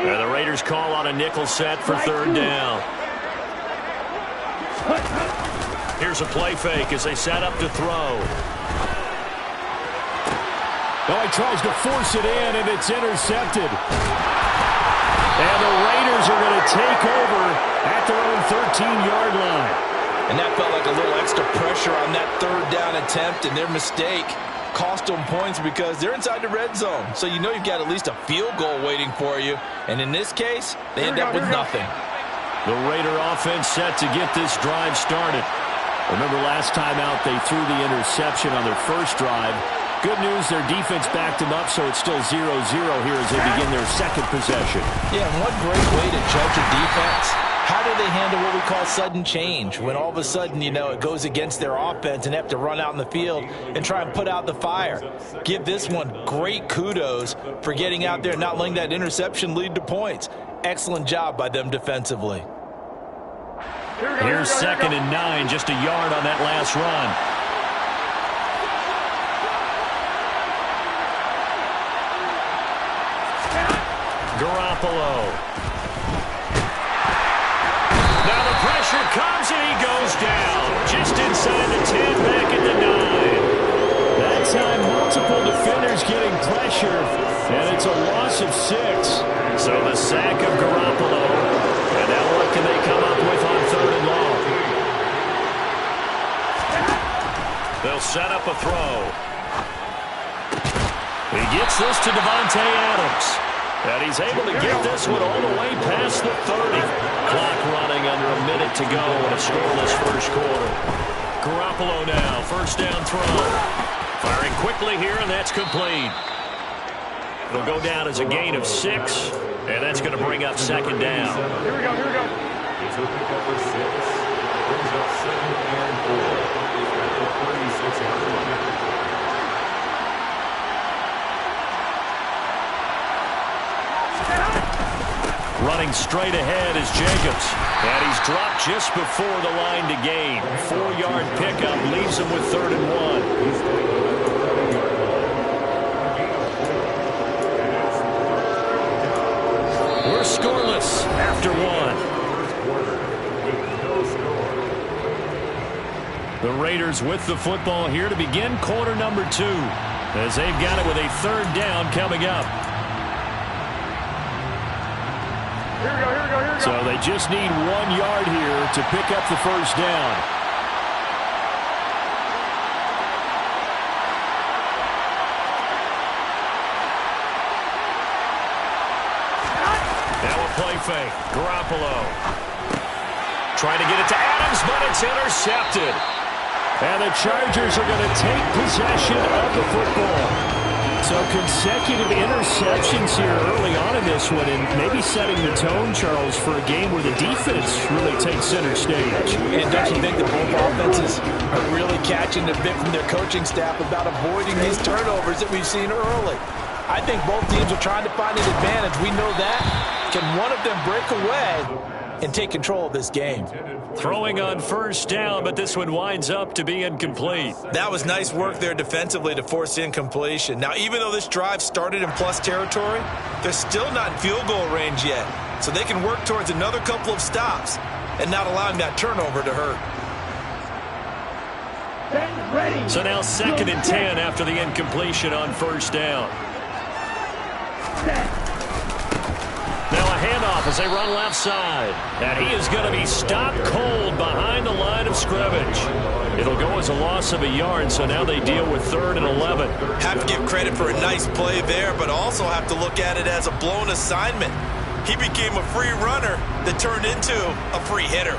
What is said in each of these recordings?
And the Raiders call on a nickel set for third down. Here's a play fake as they set up to throw. Oh, he tries to force it in, and it's intercepted. And the Raiders are going to take over at their own 13-yard line. And that felt like a little extra pressure on that third down attempt, and their mistake cost them points because they're inside the red zone. So you know you've got at least a field goal waiting for you. And in this case, they end up with nothing. The Raider offense set to get this drive started. Remember last time out they threw the interception on their first drive. Good news, their defense backed them up, so it's still 0-0 here as they begin their second possession. Yeah, and what great way to judge a defense. How do they handle what we call sudden change? When all of a sudden, you know, it goes against their offense and have to run out in the field and try and put out the fire. Give this one great kudos for getting out there and not letting that interception lead to points. Excellent job by them defensively. Here's 2nd and 9, just a yard on that last run. Garoppolo. Now the pressure comes and he goes down. Just inside the 10, back at the 9. That time, multiple defenders getting pressure, and it's a loss of 6. So the sack of Garoppolo. And now what can they come up with on 3rd and long? They'll set up a throw. He gets this to Davante Adams. And he's able to get this one all the way past the 30. Clock running under a minute to go in a scoreless first quarter. Garoppolo now, first down throw. Firing quickly here, and that's complete. It'll go down as a gain of 6, and that's going to bring up 2nd down. Here we go. He took the cover 6. Brings up 2nd and 4. At the 36-yard line. Running straight ahead is Jacobs. And he's dropped just before the line to gain. 4-yard pickup leaves him with 3rd and 1. We're scoreless after 1. The Raiders with the football here to begin quarter number 2. As they've got it with a 3rd down coming up. So they just need 1 yard here to pick up the first down. Now a play fake. Garoppolo. Trying to get it to Adams, but it's intercepted. And the Chargers are going to take possession of the football. So consecutive interceptions here early on in this one, and maybe setting the tone, Charles, for a game where the defense really takes center stage. And don't you think that both offenses are really catching the bit from their coaching staff about avoiding these turnovers that we've seen early? I think both teams are trying to find an advantage. We know that. Can one of them break away and take control of this game? Throwing on first down, but this one winds up to be incomplete. That was nice work there defensively to force incompletion. Now, even though this drive started in plus territory, they're still not in field goal range yet. So they can work towards another couple of stops and not allowing that turnover to hurt. So now 2nd and 10 after the incompletion on first down. Now a handoff as they run left side. And he is going to be stopped cold behind the line of scrimmage. It'll go as a loss of a yard, so now they deal with 3rd and 11. Have to give credit for a nice play there, but also have to look at it as a blown assignment. He became a free runner that turned into a free hitter.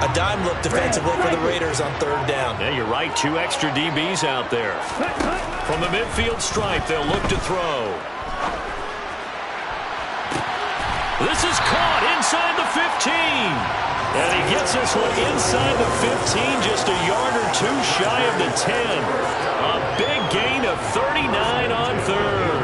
A dime look defensively for the Raiders on 3rd down. Yeah, you're right. 2 extra DBs out there. From the midfield stripe, they'll look to throw. This is caught inside the 15. And he gets this one inside the 15, just a yard or two shy of the 10. A big gain of 39 on third.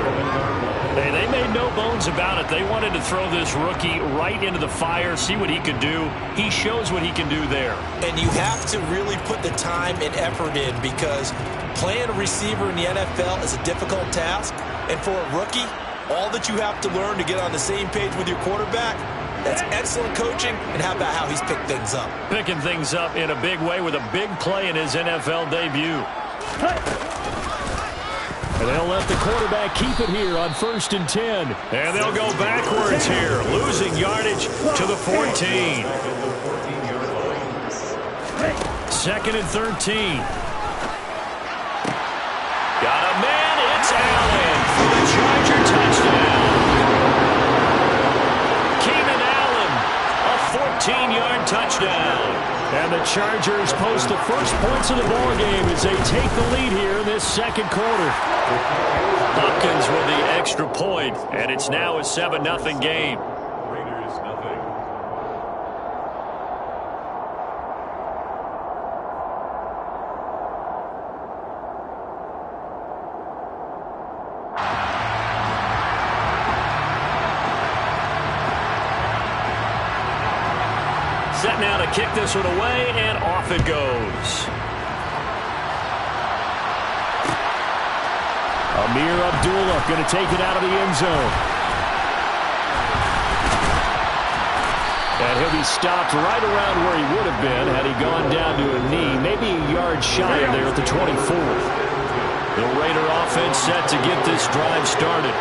Hey, they made no bones about it. They wanted to throw this rookie right into the fire, see what he could do. He shows what he can do there. And you have to really put the time and effort in, because playing a receiver in the NFL is a difficult task. And for a rookie, all that you have to learn to get on the same page with your quarterback, that's excellent coaching. And how about how he's picked things up? Picking things up in a big way with a big play in his NFL debut. And they'll let the quarterback keep it here on 1st and 10. And they'll go backwards here, losing yardage to the 14. 2nd and 13. Got a man, it's Allen for the Charger touchdown. Keenan Allen, a 14-yard touchdown. And the Chargers post the first points of the ballgame as they take the lead here in this second quarter. Hopkins with the extra point, and it's now a 7-0 game. Raiders, nothing. Set now to kick this one away, and off it goes. Amir Abdullah going to take it out of the end zone. And he'll be stopped right around where he would have been had he gone down to a knee, maybe a yard shy of there at the 24th. The Raider offense set to get this drive started.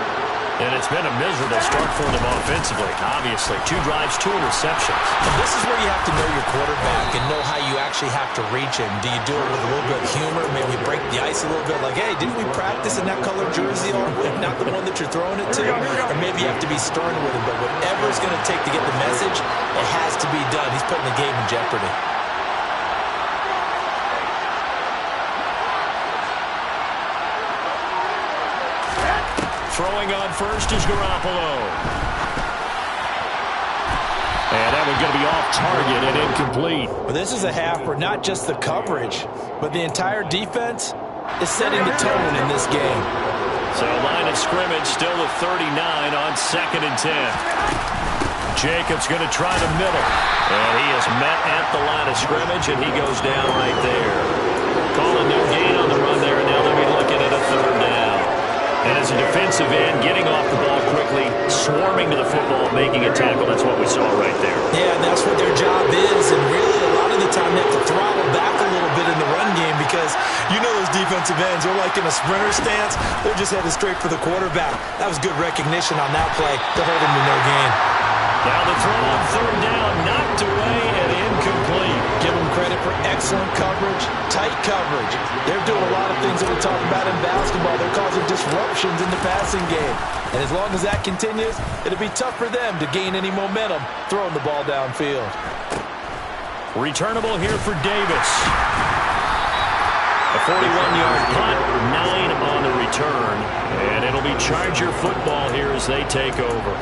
And it's been a miserable start for them offensively. Obviously, 2 drives, 2 interceptions. And this is where you have to know your quarterback and know how you actually have to reach him. Do you do it with a little bit of humor, maybe break the ice a little bit, like, hey, didn't we practice in that color jersey all week, not the one that you're throwing it to? Or maybe you have to be stern with him, but whatever it's going to take to get the message, it has to be done. He's putting the game in jeopardy. Throwing on first is Garoppolo. And that one's going to be off target and incomplete. Well, this is a half where not just the coverage, but the entire defense is setting the tone in this game. So line of scrimmage still at 39 on 2nd and 10. Jacobs going to try the middle. And he is met at the line of scrimmage, and he goes down right there. Calling no gain on the run there, and now they'll be looking at a 3rd down. And as a defensive end, getting off the ball quickly, swarming to the football, making a tackle. That's what we saw right there. Yeah, and that's what their job is. And really, a lot of the time, they have to throttle back a little bit in the run game, because you know those defensive ends, they're like in a sprinter stance. They're just headed straight for the quarterback. That was good recognition on that play to hold him to no gain. Now the throw on 3rd down, knocked away and incomplete. Give them credit for excellent coverage, tight coverage. They're doing a lot of things that we talk about in basketball. They're causing disruptions in the passing game. And as long as that continues, it'll be tough for them to gain any momentum throwing the ball downfield. Returnable here for Davis. A 41-yard punt, 9 on the return. And it'll be Charger football here as they take over.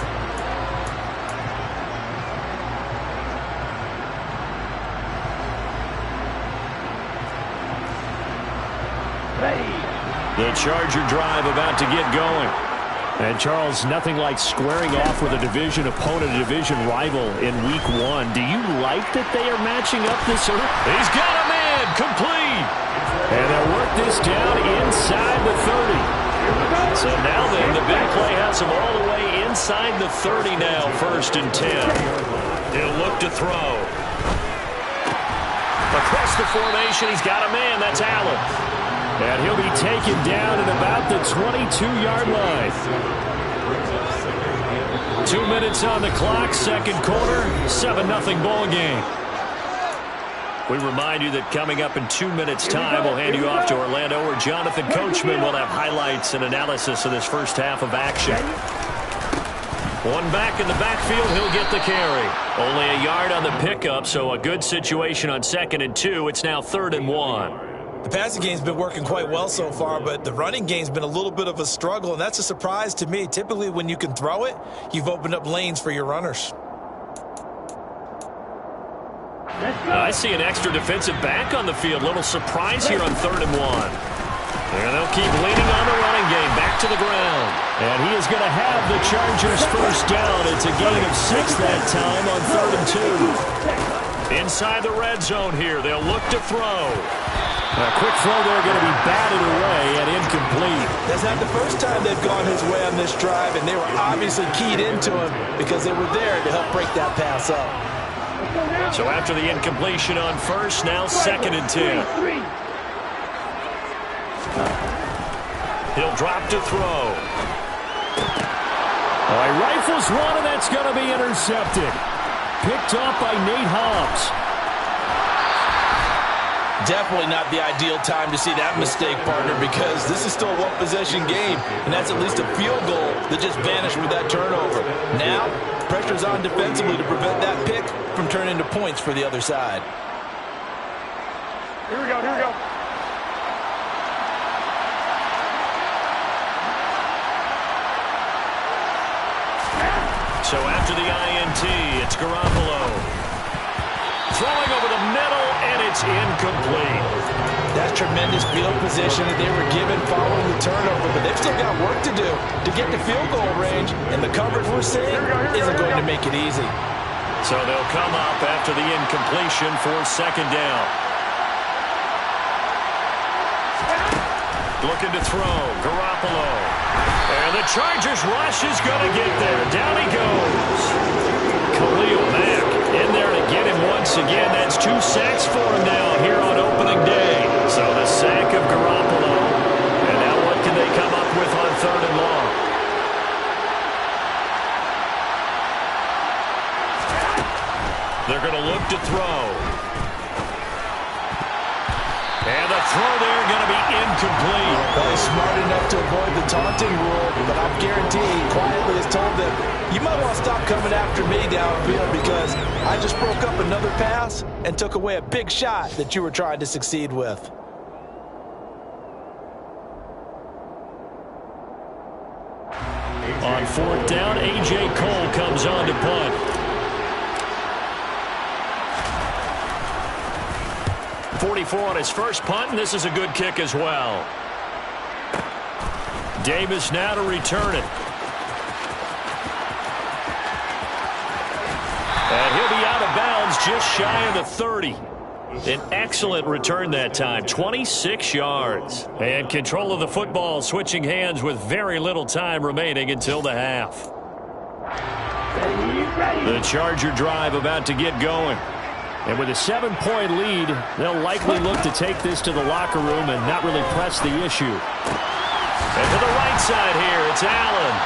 The Charger drive about to get going. And, Charles, nothing like squaring off with a division opponent, a division rival in Week 1. Do you like that they are matching up this early? He's got a man, complete. And they'll work this down inside the 30. So now then, the big play has him all the way inside the 30 now, 1st and 10. He'll look to throw. Across the formation, he's got a man. That's Allen. And he'll be taken down at about the 22-yard line. 2 minutes on the clock, second quarter, 7-0 ball game. We remind you that coming up in 2 minutes' time, we'll hand you off to Orlando, where Jonathan Coachman will have highlights and analysis of this first half of action. One back in the backfield, he'll get the carry. Only a yard on the pickup, so a good situation on 2nd and 2. It's now 3rd and 1. The passing game's been working quite well so far, but the running game's been a little bit of a struggle, and that's a surprise to me. Typically, when you can throw it, you've opened up lanes for your runners. I see an extra defensive back on the field. Little surprise here on 3rd and 1. And they'll keep leaning on the running game. Back to the ground. And he is going to have the Chargers first down. It's a gain of 6 that time on 3rd and 2. Inside the red zone here. They'll look to throw. A quick throw there going to be batted away and incomplete. That's not the first time they've gone his way on this drive, and they were obviously keyed into him because they were there to help break that pass up. So after the incompletion on first, now 2nd and 10. He'll drop to throw. He rifles one, and that's going to be intercepted. Picked off by Nate Hobbs. Definitely not the ideal time to see that mistake, partner, because this is still a one-possession game, and that's at least a field goal that just vanished with that turnover. Now, pressure's on defensively to prevent that pick from turning into points for the other side. Here we go, here we go. So after the INT, it's Garoppolo. Throwing over the middle, and it's incomplete. That's tremendous field position that they were given following the turnover, but they've still got work to do to get to field goal range, and the coverage we're seeing isn't going to make it easy. So they'll come up after the incompletion for 2nd down. Looking to throw, Garoppolo. And the Chargers rush is going to get there. Down he goes. Khalil Mack in there to get him once again. That's 2 sacks for him now here on opening day. So the sack of Garoppolo. And now what can they come up with on 3rd and long? They're going to look to throw. And the throw there going to be incomplete. Well, he's smart enough to avoid the taunting rule, but I'm guaranteeing quietly has told them, you might want to stop coming after me downfield because I just broke up another pass and took away a big shot that you were trying to succeed with. On 4th down, A.J. Cole comes on to punt. 44 on his first punt, and this is a good kick as well. Davis now to return it. And he'll be out of bounds just shy of the 30. An excellent return that time, 26 yards. And control of the football switching hands with very little time remaining until the half. The Charger drive about to get going. And with a 7-point lead, they'll likely look to take this to the locker room and not really press the issue. And to the right side here, it's Allen.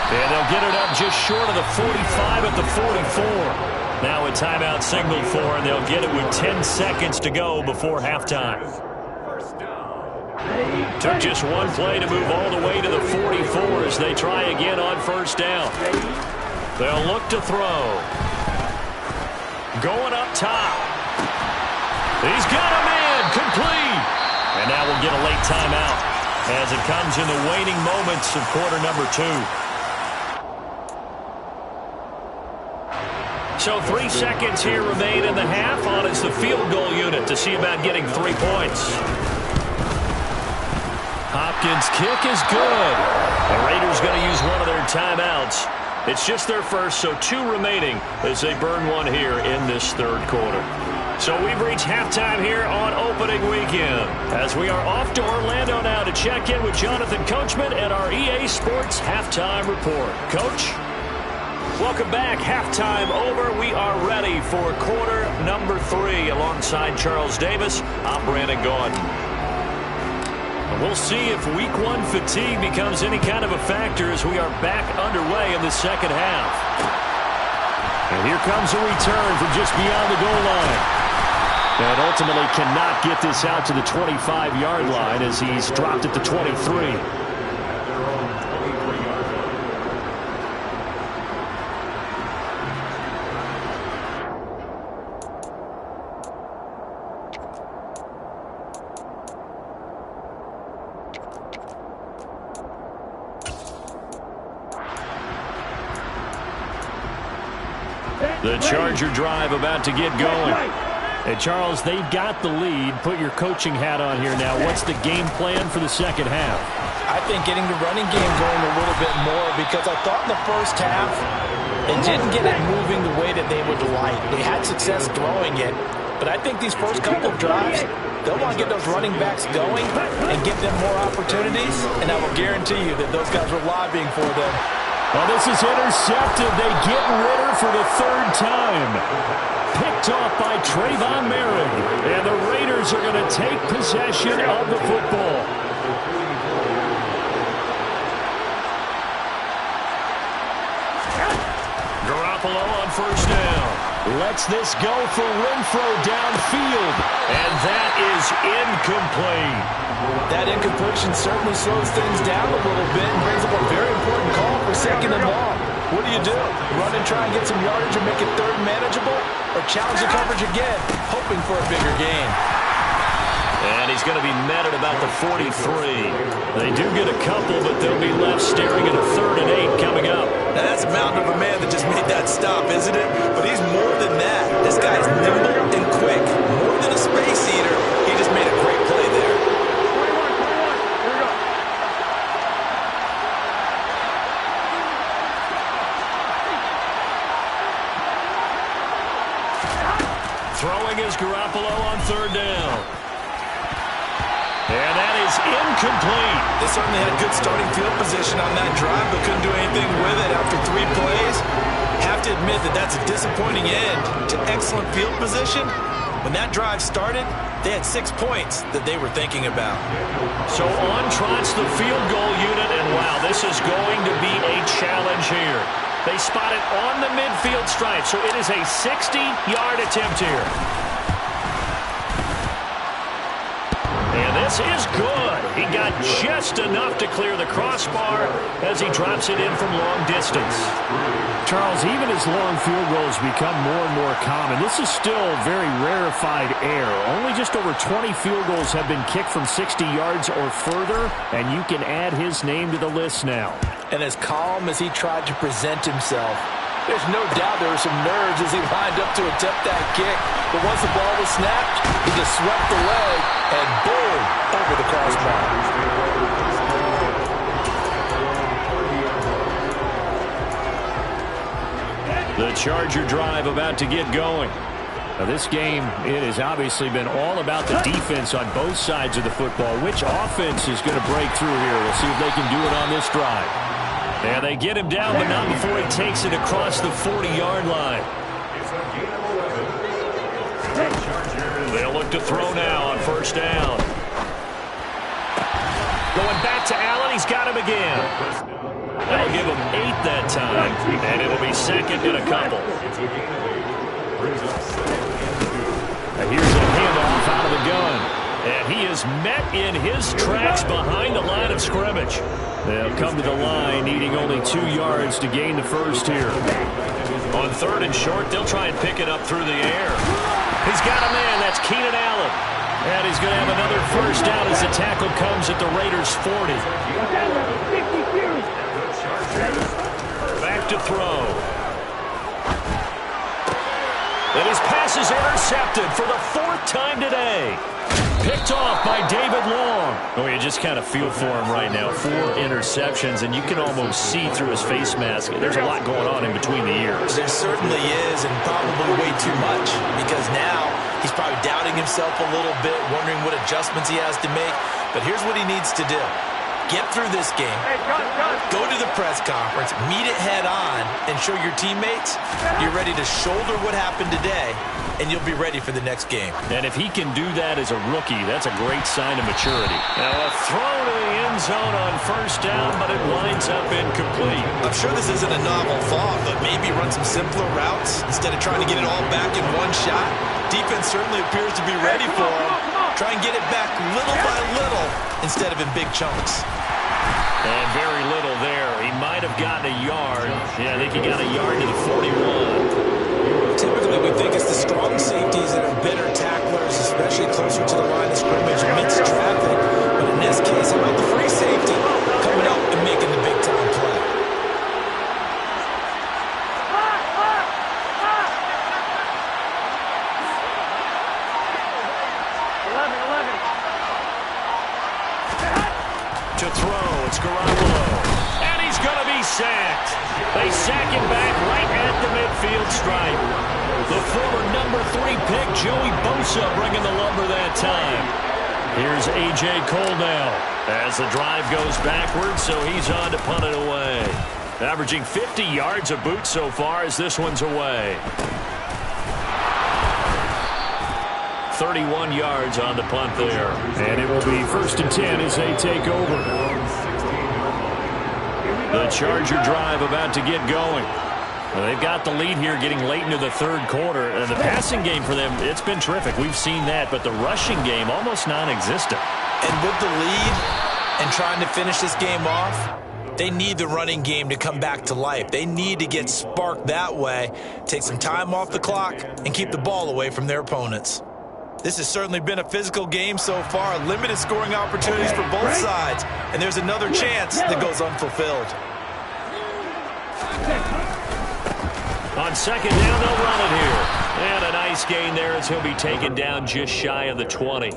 And they'll get it up just short of the 45 at the 44. Now a timeout signaled for, and they'll get it with 10 seconds to go before halftime. Took just one play to move all the way to the 44 as they try again on 1st down. They'll look to throw. Going up top. He's got a man. Complete. And now we'll get a late timeout as it comes in the waning moments of quarter number 2. So 3 seconds here remain in the half on as the field goal unit to see about getting 3 points. Hopkins' kick is good. The Raiders going to use one of their timeouts. It's just their first, so 2 remaining as they burn one here in this 3rd quarter. So we've reached halftime here on opening weekend as we are off to Orlando now to check in with Jonathan Coachman and our EA Sports Halftime Report. Coach? Welcome back. Halftime over. We are ready for quarter number 3 alongside Charles Davis. I'm Brandon Gordon. We'll see if week 1 fatigue becomes any kind of a factor as we are back underway in the 2nd half. And here comes a return from just beyond the goal line. And ultimately cannot get this out to the 25-yard line as he's dropped at the 23. The Charger drive about to get going. Hey, Charles, they've got the lead. Put your coaching hat on here now. What's the game plan for the second half? I think getting the running game going a little bit more, because I thought in the first half it didn't get it moving the way that they would like. They had success throwing it, but I think these first couple of drives, they'll want to get those running backs going and give them more opportunities, and I will guarantee you that those guys were lobbying for them. Well, this is intercepted. They get Ritter for the third time. Picked off by Trayvon Merrick, and the Raiders are going to take possession of the football. Garoppolo on first down. Lets this go for Renfro downfield, and that is incomplete. That incompletion certainly slows things down a little bit and brings up a very important call for second and long. What do? Run and try and get some yardage and make it third manageable, or challenge the coverage again, hoping for a bigger gain? And he's going to be met at about the 43. They do get a couple, but they'll be left staring at a 3rd and 8 coming up. Now, that's a mountain of a man that just made that stop, isn't it? But he's more than that. This guy's nimble and quick. More than a space eater, he just made a great play there. Throwing is Garoppolo on 3rd down. And that is incomplete. They certainly had good starting field position on that drive, but couldn't do anything with it after 3 plays. Have to admit that that's a disappointing end to excellent field position. When that drive started, they had 6 points that they were thinking about. So on trots the field goal unit, and wow, this is going to be a challenge here. They spot it on the midfield stripe, so it is a 60-yard attempt here. And this is good. He got just enough to clear the crossbar as he drops it in from long distance. Charles, even as long field goals become more and more common, this is still very rarefied air. Only just over 20 field goals have been kicked from 60 yards or further, and you can add his name to the list now. And as calm as he tried to present himself, there's no doubt there were some nerves as he lined up to attempt that kick. But once the ball was snapped, he just swept the leg and boom, over the crossbar. The Charger drive about to get going. Now this game, it has obviously been all about the defense on both sides of the football. Which offense is going to break through here? We'll see if they can do it on this drive. And they get him down, but not before he takes it across the 40-yard line. They'll look to throw now on first down. Going back to Allen, he's got him again. That'll give him 8 that time, and it'll be second and a couple. And here's a handoff out of the gun. And he is met in his tracks behind the line of scrimmage. They'll come to the line, needing only 2 yards to gain the first here. On 3rd and short, they'll try and pick it up through the air. He's got a man. That's Keenan Allen. And he's going to have another first down as the tackle comes at the Raiders' 40. Back to throw. And his pass is intercepted for the 4th time today. Picked off by David Long. Oh, you just kind of feel for him right now. 4 interceptions, and you can almost see through his face mask. There's a lot going on in between the ears. There certainly is, and probably way too much, because now he's probably doubting himself a little bit, wondering what adjustments he has to make. But here's what he needs to do. Get through this game, go to the press conference, meet it head on, and show your teammates you're ready to shoulder what happened today, and you'll be ready for the next game. And if he can do that as a rookie, that's a great sign of maturity. Now a throw to the end zone on first down, but it winds up incomplete. I'm sure this isn't a novel thought, but maybe run some simpler routes instead of trying to get it all back in one shot. Defense certainly appears to be ready for him. Try and get it back little by little instead of in big chunks. And very little there. He might have gotten a yard. Yeah, I think he got a yard to the 41. Typically, we think it's the strong safeties that are better tacklers, especially closer to the line of scrimmage amidst traffic. But in this case, how about the free safety coming up and making the big-time play? They sack him back right at the midfield stripe. The former number 3 pick, Joey Bosa, bringing the lumber that time. Here's A.J. Cole now as the drive goes backwards, so he's on to punt it away. Averaging 50 yards a boot so far as this one's away. 31 yards on the punt there. And it will be 1st and 10 as they take over. The Charger drive about to get going. Well, they've got the lead here getting late into the 3rd quarter. And the passing game for them, it's been terrific. We've seen that. But the rushing game, almost non-existent. And with the lead and trying to finish this game off, they need the running game to come back to life. They need to get sparked that way, take some time off the clock, and keep the ball away from their opponents. This has certainly been a physical game so far. Limited scoring opportunities for both sides. And there's another chance that goes unfulfilled. On 2nd down, they'll run it here. And a nice gain there as he'll be taken down just shy of the 20.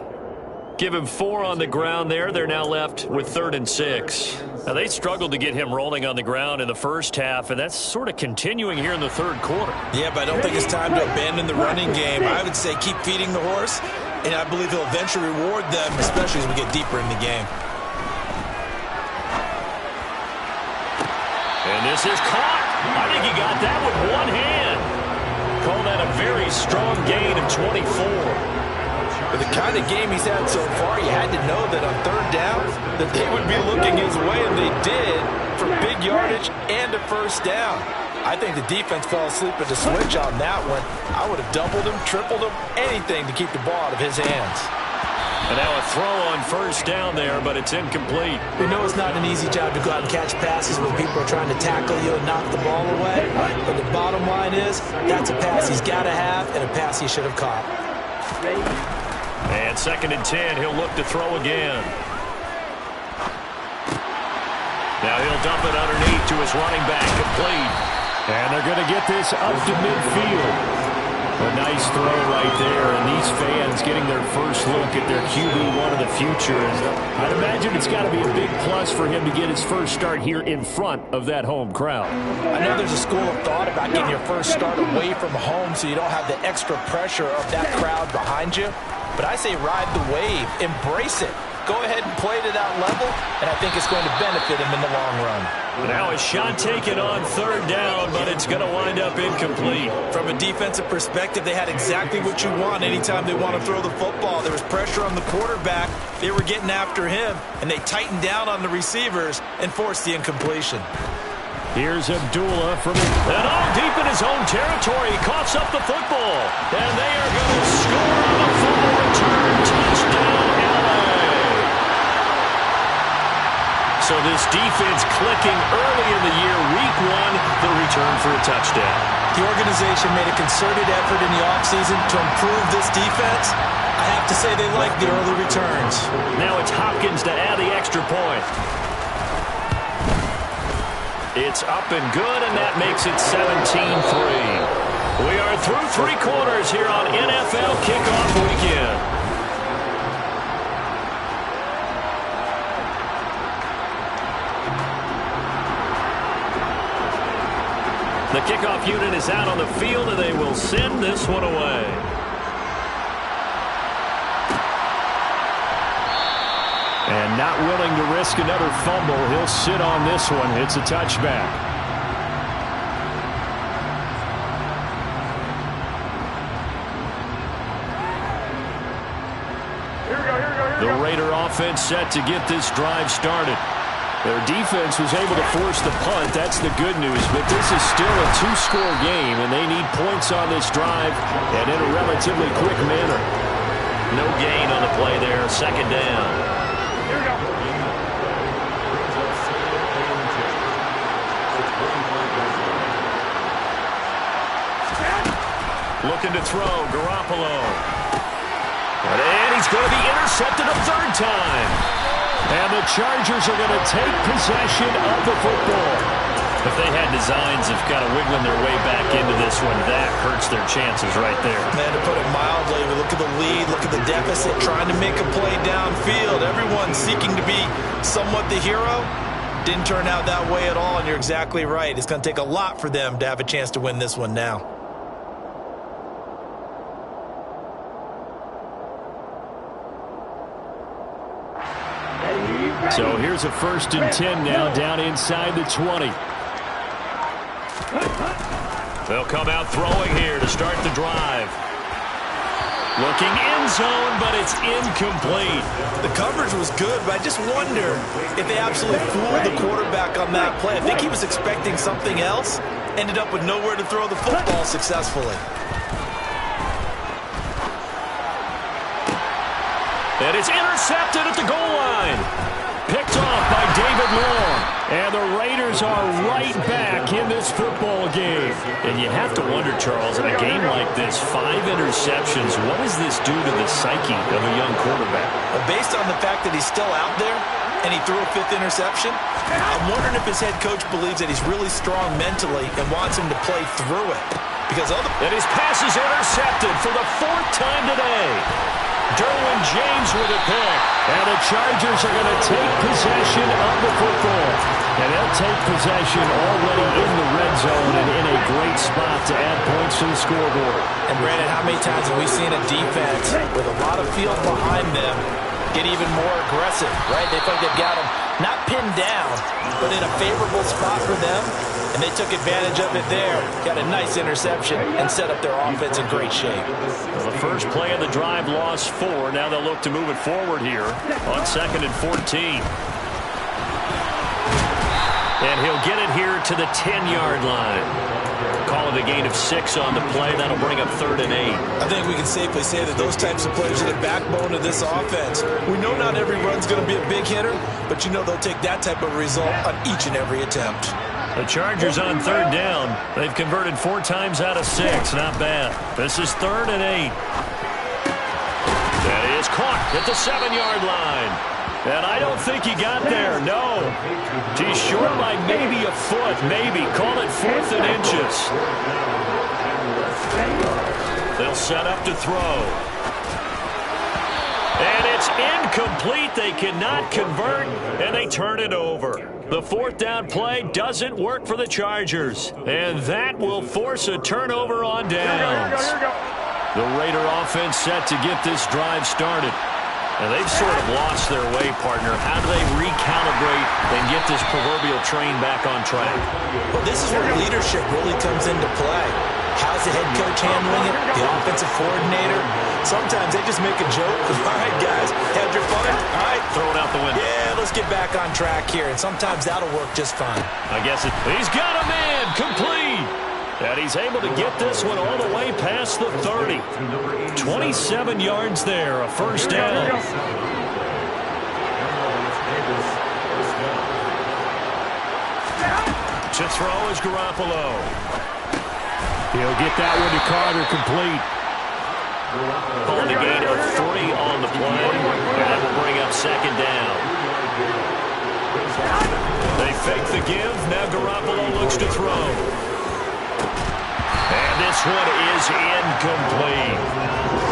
Give him 4 on the ground there. They're now left with 3rd and 6. Now, they struggled to get him rolling on the ground in the first half, and that's sort of continuing here in the 3rd quarter. Yeah, but I don't think it's time to abandon the running game. I would say keep feeding the horse, and I believe he'll eventually reward them, especially as we get deeper in the game. And this is caught. I think he got that with one hand. Call that a very strong gain of 24. With the kind of game he's had so far, you had to know that on 3rd down that they would be looking his way, and they did, for big yardage and a 1st down. I think the defense fell asleep at the switch on that one. I would have doubled him, tripled him, anything to keep the ball out of his hands. And now a throw on 1st down there, but it's incomplete. We know it's not an easy job to go out and catch passes when people are trying to tackle you and knock the ball away. But the bottom line is, that's a pass he's got to have and a pass he should have caught. And 2nd and 10, he'll look to throw again. Now he'll dump it underneath to his running back, complete. And they're going to get this up to midfield. A nice throw right there, and these fans getting their first look at their QB1 of the future. And I'd imagine it's got to be a big plus for him to get his first start here in front of that home crowd. I know there's a school of thought about getting your first start away from home so you don't have the extra pressure of that crowd behind you. But I say ride the wave, embrace it. Go ahead and play to that level, and I think it's going to benefit him in the long run. Now a shot taken on 3rd down, but it's going to wind up incomplete. From a defensive perspective, they had exactly what you want anytime they want to throw the football. There was pressure on the quarterback. They were getting after him, and they tightened down on the receivers and forced the incompletion. Here's Abdullah from and all deep in his own territory. He coughs up the football, and they are going to score on a fumble return. Touchdown, LA. So this defense clicking early in the year, week 1, the return for a touchdown. The organization made a concerted effort in the offseason to improve this defense. I have to say they like the early returns. Now it's Hopkins to add the extra point. It's up and good, and that makes it 17-3. We are through 3 quarters here on NFL Kickoff Weekend. The kickoff unit is out on the field, and they will send this one away. And not willing to risk another fumble, he'll sit on this one. It's a touchback. The Raider offense set to get this drive started. Their defense was able to force the punt. That's the good news. But this is still a 2-score game, and they need points on this drive and in a relatively quick manner. No gain on the play there. 2nd down. Looking to throw, Garoppolo. And he's going to be intercepted a 3rd time. And the Chargers are going to take possession of the football. If they had designs of kind of wiggling their way back into this one, that hurts their chances right there. Man, to put it mildly, we look at the lead, look at the deficit, trying to make a play downfield. Everyone seeking to be somewhat the hero. didn't turn out that way at all, and you're exactly right. It's going to take a lot for them to have a chance to win this one now. So here's a 1st and 10 now, down inside the 20. They'll come out throwing here to start the drive. Looking end zone, but it's incomplete. The coverage was good, but I just wonder if they absolutely fooled the quarterback on that play. I think he was expecting something else, ended up with nowhere to throw the football successfully. And it's intercepted at the goal line. Picked off by David Long. And the Raiders are right back in this football game. And you have to wonder, Charles, in a game like this, 5 interceptions, what does this do to the psyche of a young quarterback? Well, based on the fact that he's still out there and he threw a 5th interception, I'm wondering if his head coach believes that he's really strong mentally and wants him to play through it. Because and his pass is intercepted for the 4th time today. Derwin James with a pick. And the Chargers are going to take possession of the football. And they'll take possession already in the red zone and in a great spot to add points to the scoreboard. And Brandon, how many times have we seen a defense with a lot of field behind them get even more aggressive, right? They think they've got them not pinned down, but in a favorable spot for them. And they took advantage of it there. Got a nice interception and set up their offense in great shape. Well, the first play of the drive lost 4. Now they'll look to move it forward here on 2nd and 14. And he'll get it here to the 10-yard line. Call it a gain of 6 on the play. That'll bring up 3rd and 8. I think we can safely say that those types of players are the backbone of this offense. We know not every run's going to be a big hitter, but you know they'll take that type of result on each and every attempt. The Chargers on 3rd down. They've converted 4 times out of 6. Not bad. This is 3rd and 8. That is caught at the 7-yard line. And I don't think he got there. No. He's short by maybe a foot. Maybe. Call it 4th and inches. They'll set up to throw. And it's incomplete. They cannot convert, and they turn it over. The 4th down play doesn't work for the Chargers, and that will force a turnover on downs. The Raider offense set to get this drive started. And they've sort of lost their way, partner. How do they recalibrate and get this proverbial train back on track? Well, this is where leadership really comes into play. How's the head coach handling it? The offensive coordinator? Sometimes they just make a joke. All right, guys, had your fun? All right. Throw it out the window. Yeah, let's get back on track here. And sometimes that'll work just fine. I guess he's got a man complete. And he's able to get this one all the way past the 30. 27 yards there, a 1st down. To throw is Garoppolo. He'll get that one to Carter complete. Pulling a gain of 3 on the play. And that will bring up 2nd down. They fake the give. Now Garoppolo looks to throw. And this one is incomplete.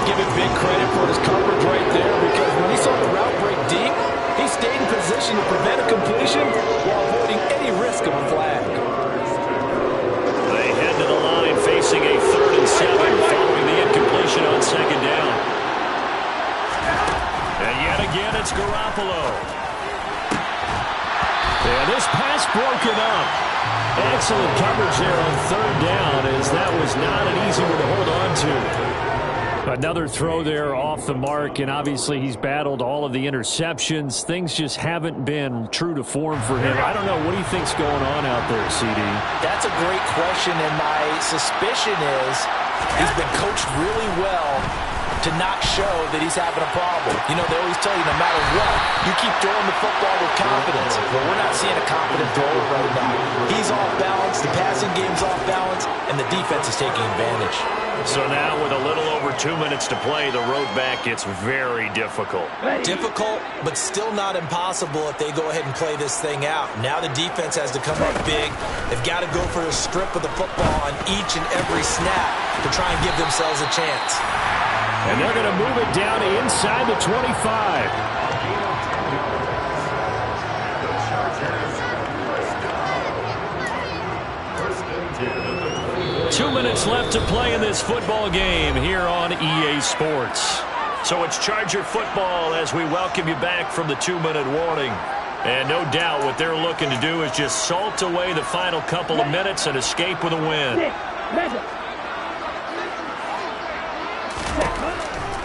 Give him big credit for his coverage right there, because when he saw the route break deep, he stayed in position to prevent a completion while avoiding any risk of a flag. They head to the line facing a 3rd and 7 following the incompletion on 2nd down. And yet again, it's Garoppolo. And this pass broken up. Excellent coverage there on 3rd down, as that was not an easy one to hold on to. Another throw there off the mark, and obviously he's battled all of the interceptions. Things just haven't been true to form for him. I don't know. What do you think's going on out there, CD? That's a great question, and my suspicion is he's been coached really well to not show that he's having a problem. You know, they always tell you no matter what, you keep throwing the football with confidence. But we're not seeing a confident thrower right now. He's off balance, the passing game's off balance, and the defense is taking advantage. So now with a little over 2 minutes to play, the road back gets very difficult. Difficult, but still not impossible if they go ahead and play this thing out. Now the defense has to come up big. They've got to go for a strip of the football on each and every snap to try and give themselves a chance. And they're going to move it down inside the 25. 2 minutes left to play in this football game here on EA Sports. So it's Charger football as we welcome you back from the 2-minute warning. And no doubt what they're looking to do is just salt away the final couple of minutes and escape with a win.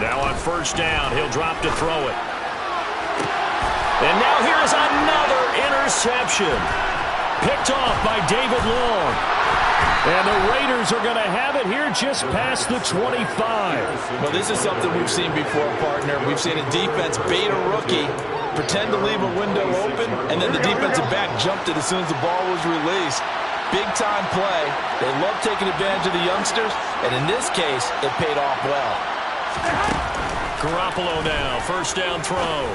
Now on first down, he'll drop to throw it. And now here's another interception. Picked off by David Long. And the Raiders are going to have it here just past the 25. Well, this is something we've seen before, partner. We've seen a defense bait a rookie, pretend to leave a window open, and then the defensive back jumped it as soon as the ball was released. Big-time play. They love taking advantage of the youngsters, and in this case, it paid off well. Garoppolo now, first down throw.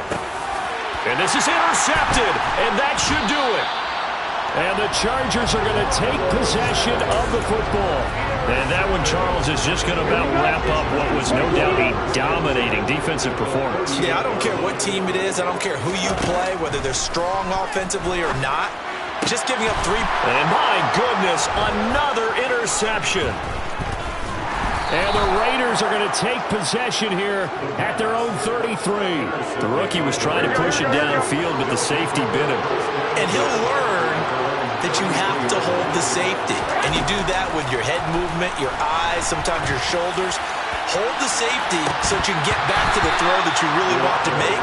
And this is intercepted, and that should do it. And the Chargers are going to take possession of the football. And that one, Charles, is just going to about wrap up what was no doubt a dominating defensive performance. Yeah, I don't care what team it is. I don't care who you play, whether they're strong offensively or not. Just giving up 3. And my goodness, another interception. And the Raiders are going to take possession here at their own 33. The rookie was trying to push it downfield, but the safety bit him. And he'll learn that you have to hold the safety. And you do that with your head movement, your eyes, sometimes your shoulders. Hold the safety so that you can get back to the throw that you really want to make.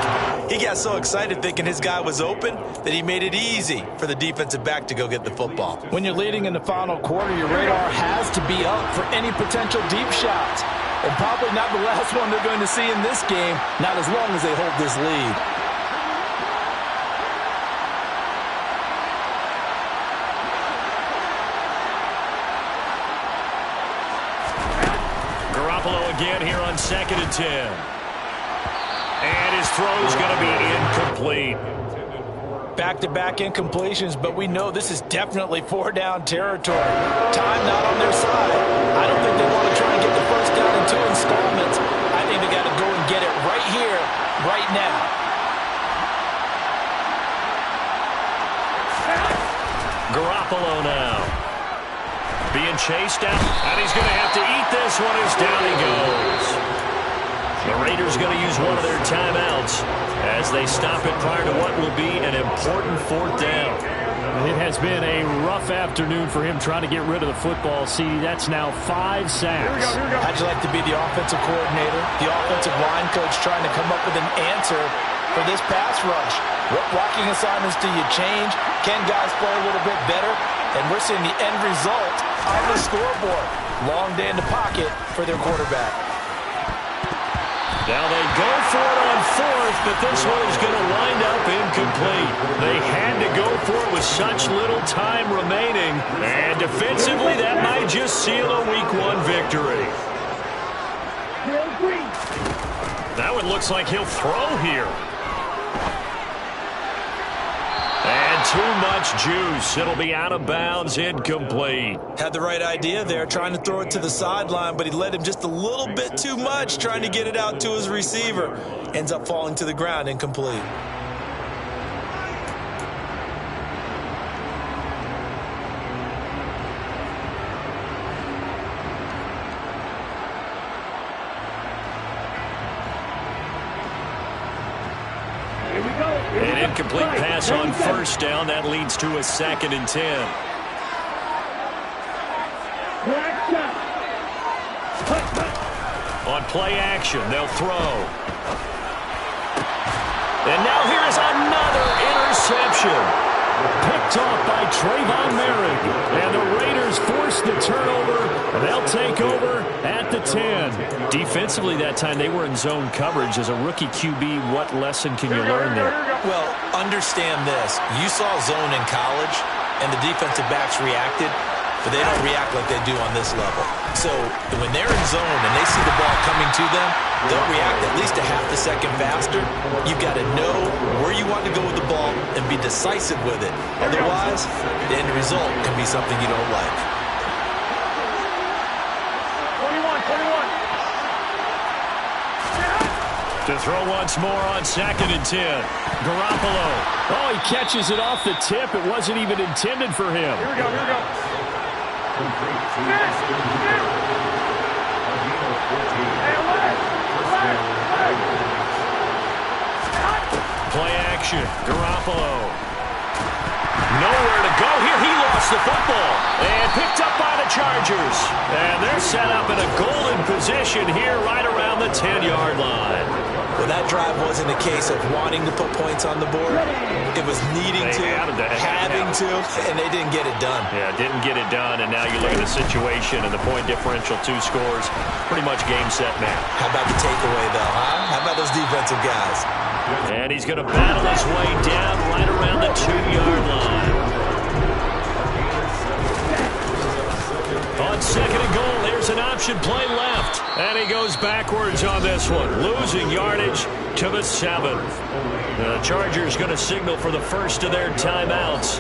He got so excited thinking his guy was open that he made it easy for the defensive back to go get the football. When you're leading in the final quarter, your radar has to be up for any potential deep shots. And probably not the last one they're going to see in this game, not as long as they hold this lead. Again here on 2nd and 10. And his throw is going to be incomplete. Back-to-back incompletions, but we know this is definitely 4-down territory. Time not on their side. I don't think they want to try and get the first down in 2 installments. I think they got to go and get it right here, right now. Garoppolo now. Being chased down, and he's going to have to eat this one as down he goes. The Raiders going to use one of their timeouts as they stop it prior to what will be an important 4th down. It has been a rough afternoon for him trying to get rid of the football. See, that's now 5 sacks. How'd you like to be the offensive coordinator, the offensive line coach trying to come up with an answer for this pass rush? What blocking assignments do you change? Can guys play a little bit better? And we're seeing the end result on the scoreboard. Long day in the pocket for their quarterback. Now they go for it on 4th, but this one is going to wind up incomplete. They had to go for it with such little time remaining. And defensively, that might just seal a Week 1 victory. That one looks like he'll throw here. And too much juice. It'll be out of bounds, incomplete. Had the right idea there, trying to throw it to the sideline, but he led him just a little bit too much, trying to get it out to his receiver. Ends up falling to the ground, incomplete. An incomplete pass on first down. That leads to a 2nd and 10. On play action, they'll throw. And now here's another interception. Picked off by Trayvon Merrick. And the Raiders force the turnover. They'll take over at the 10. Defensively that time, they were in zone coverage. As a rookie QB, what lesson can you learn there? Well, understand this. You saw zone in college, and the defensive backs reacted, but they don't react like they do on this level. So when they're in zone and they see the ball coming to them, they'll react at least a half a second faster. You've got to know where you want to go with the ball and be decisive with it. Otherwise, the end result can be something you don't like. 21. To throw once more on 2nd and 10. Garoppolo. Oh, he catches it off the tip. It wasn't even intended for him. Here we go. Play action. Garoppolo. Nowhere to go here. He lost the football. And picked up by the Chargers. And they're set up in a golden position here right around the 10-yard line. Well, that drive wasn't a case of wanting to put points on the board. It was needing to, having to, and they didn't get it done. Yeah, didn't get it done, and now you look at the situation and the point differential, 2 scores, pretty much game, set, match. How about the takeaway, though, huh? How about those defensive guys? And he's going to battle his way down right around the 2-yard line. On second and goal, here's an option play left. And he goes backwards on this one, losing yardage to the 7. The Chargers going to signal for the first of their timeouts.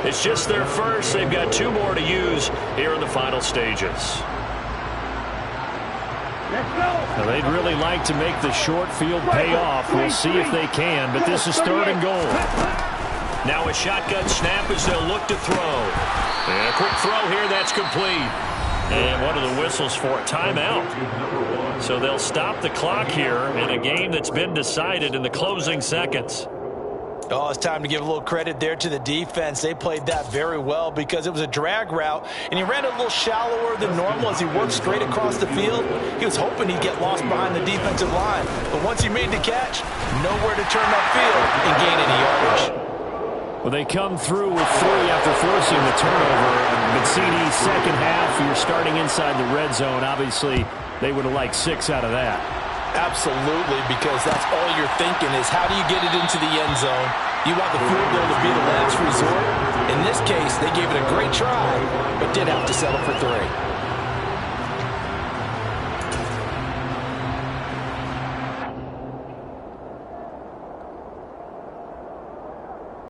It's just their first. They've got 2 more to use here in the final stages. Now, they'd really like to make the short field pay off. We'll see if they can, but this is 3rd and goal. Now a shotgun snap as they'll look to throw. And a quick throw here, that's complete. And what are the whistles for? Timeout. So they'll stop the clock here in a game that's been decided in the closing seconds. Oh, it's time to give a little credit there to the defense. They played that very well because it was a drag route, and he ran a little shallower than normal as he worked straight across the field. He was hoping he'd get lost behind the defensive line, but once he made the catch, nowhere to turn upfield and gain any yardage. Well, they come through with 3 after forcing the turnover. Mancini's second half, you're starting inside the red zone. Obviously, they would have liked 6 out of that. Absolutely, because that's all you're thinking is how do you get it into the end zone? You want the field goal to be the last resort. In this case, they gave it a great try, but did have to settle for 3.